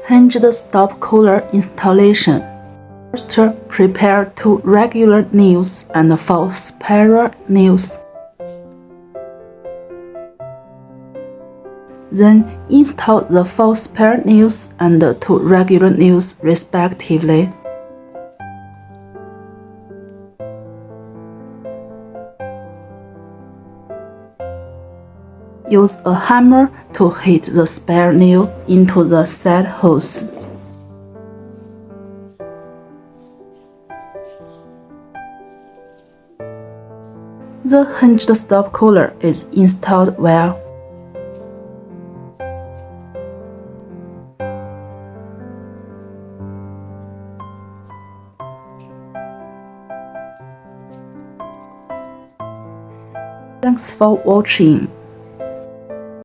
Hinged stop collar installation. First, prepare two regular nails and 4 spiral nails. Then install the 4 spare nails and 2 regular nails respectively. Use a hammer to hit the spare nail into the side holes. The hinged stop collar is installed well. Thanks for watching.